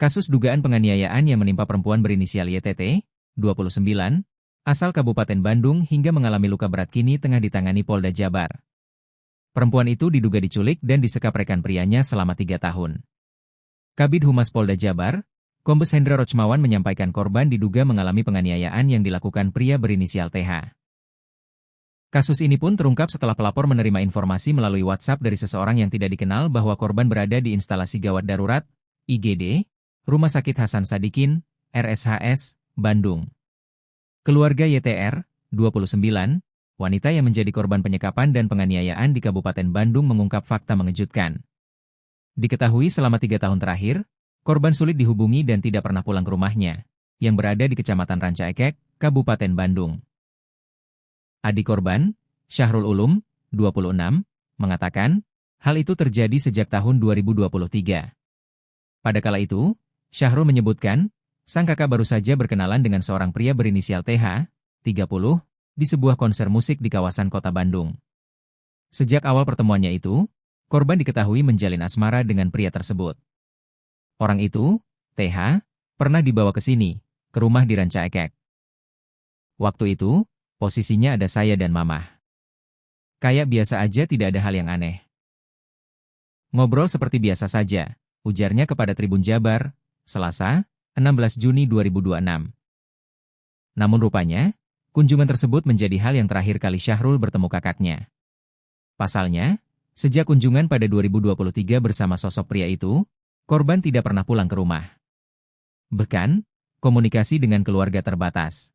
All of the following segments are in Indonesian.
Kasus dugaan penganiayaan yang menimpa perempuan berinisial YTT, 29, asal Kabupaten Bandung hingga mengalami luka berat kini tengah ditangani Polda Jabar. Perempuan itu diduga diculik dan disekap rekan prianya selama 3 tahun. Kabid Humas Polda Jabar, Kombes Hendra Rochmawan menyampaikan korban diduga mengalami penganiayaan yang dilakukan pria berinisial TH. Kasus ini pun terungkap setelah pelapor menerima informasi melalui WhatsApp dari seseorang yang tidak dikenal bahwa korban berada di instalasi gawat darurat, IGD, Rumah Sakit Hasan Sadikin, RSHS, Bandung. Keluarga YTR, 29, wanita yang menjadi korban penyekapan dan penganiayaan di Kabupaten Bandung mengungkap fakta mengejutkan. Diketahui selama 3 tahun terakhir, korban sulit dihubungi dan tidak pernah pulang ke rumahnya, yang berada di Kecamatan Ranca Ekek, Kabupaten Bandung. Adik korban, Syahrul Ulum, 26, mengatakan, hal itu terjadi sejak tahun 2023. Pada kala itu, Syahrul menyebutkan, sang kakak baru saja berkenalan dengan seorang pria berinisial TH, 30, di sebuah konser musik di kawasan kota Bandung. Sejak awal pertemuannya itu, korban diketahui menjalin asmara dengan pria tersebut. Orang itu, TH, pernah dibawa ke sini, ke rumah di Ranca Ekek. Waktu itu, posisinya ada saya dan Mamah. Kayak biasa aja, tidak ada hal yang aneh. Ngobrol seperti biasa saja, ujarnya kepada Tribun Jabar, Selasa, 16 Juni 2026. Namun rupanya, kunjungan tersebut menjadi hal yang terakhir kali Syahrul bertemu kakaknya. Pasalnya, sejak kunjungan pada 2023 bersama sosok pria itu, korban tidak pernah pulang ke rumah. Bahkan, komunikasi dengan keluarga terbatas.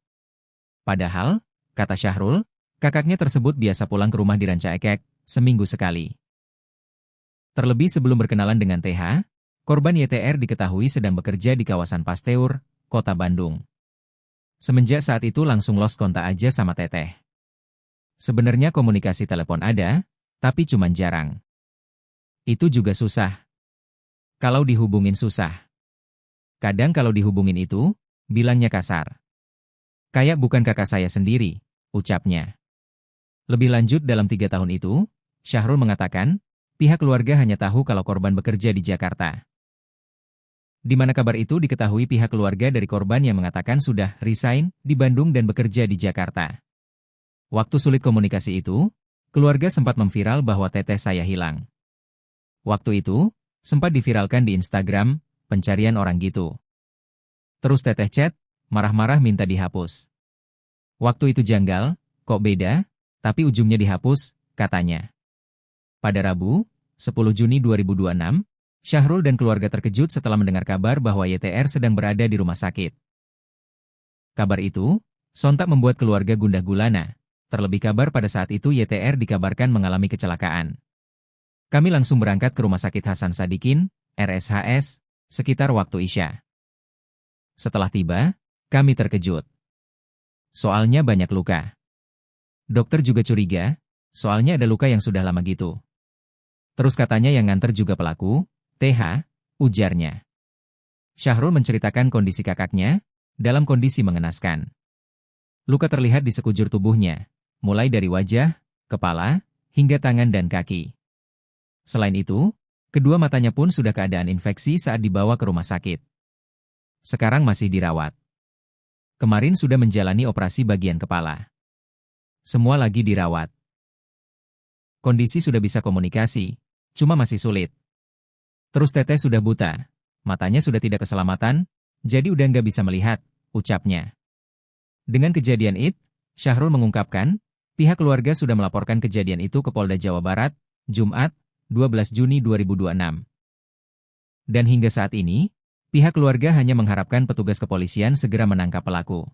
Padahal, kata Syahrul, kakaknya tersebut biasa pulang ke rumah di Ranca Ekek, seminggu sekali. Terlebih sebelum berkenalan dengan TH, korban YTR diketahui sedang bekerja di kawasan Pasteur, Kota Bandung. Semenjak saat itu langsung lost kontak aja sama Teteh. Sebenarnya komunikasi telepon ada, tapi cuman jarang. Itu juga susah. Kalau dihubungin susah. Kadang kalau dihubungin itu, bilangnya kasar. Kayak bukan kakak saya sendiri, ucapnya. Lebih lanjut dalam 3 tahun itu, Syahrul mengatakan, pihak keluarga hanya tahu kalau korban bekerja di Jakarta. Di mana kabar itu diketahui pihak keluarga dari korban yang mengatakan sudah resign di Bandung dan bekerja di Jakarta. Waktu sulit komunikasi itu, keluarga sempat memviral bahwa teteh saya hilang. Waktu itu, sempat diviralkan di Instagram, pencarian orang gitu. Terus teteh chat, marah-marah minta dihapus. Waktu itu janggal, kok beda, tapi ujungnya dihapus, katanya. Pada Rabu, 10 Juni 2026, Syahrul dan keluarga terkejut setelah mendengar kabar bahwa YTR sedang berada di rumah sakit. Kabar itu, sontak membuat keluarga gundah gulana, terlebih kabar pada saat itu YTR dikabarkan mengalami kecelakaan. Kami langsung berangkat ke Rumah Sakit Hasan Sadikin, RSHS, sekitar waktu Isya. Setelah tiba, kami terkejut. Soalnya banyak luka. Dokter juga curiga, soalnya ada luka yang sudah lama gitu. Terus katanya yang nganter juga pelaku, TH, ujarnya. Syahrul menceritakan kondisi kakaknya, dalam kondisi mengenaskan. Luka terlihat di sekujur tubuhnya, mulai dari wajah, kepala, hingga tangan dan kaki. Selain itu, kedua matanya pun sudah keadaan infeksi saat dibawa ke rumah sakit. Sekarang masih dirawat. Kemarin sudah menjalani operasi bagian kepala. Semua lagi dirawat. Kondisi sudah bisa komunikasi, cuma masih sulit. Terus teteh sudah buta, matanya sudah tidak keselamatan, jadi udah nggak bisa melihat, ucapnya. Dengan kejadian itu, Syahrul mengungkapkan, pihak keluarga sudah melaporkan kejadian itu ke Polda Jawa Barat, Jumat, 12 Juni 2026. Dan hingga saat ini, pihak keluarga hanya mengharapkan petugas kepolisian segera menangkap pelaku.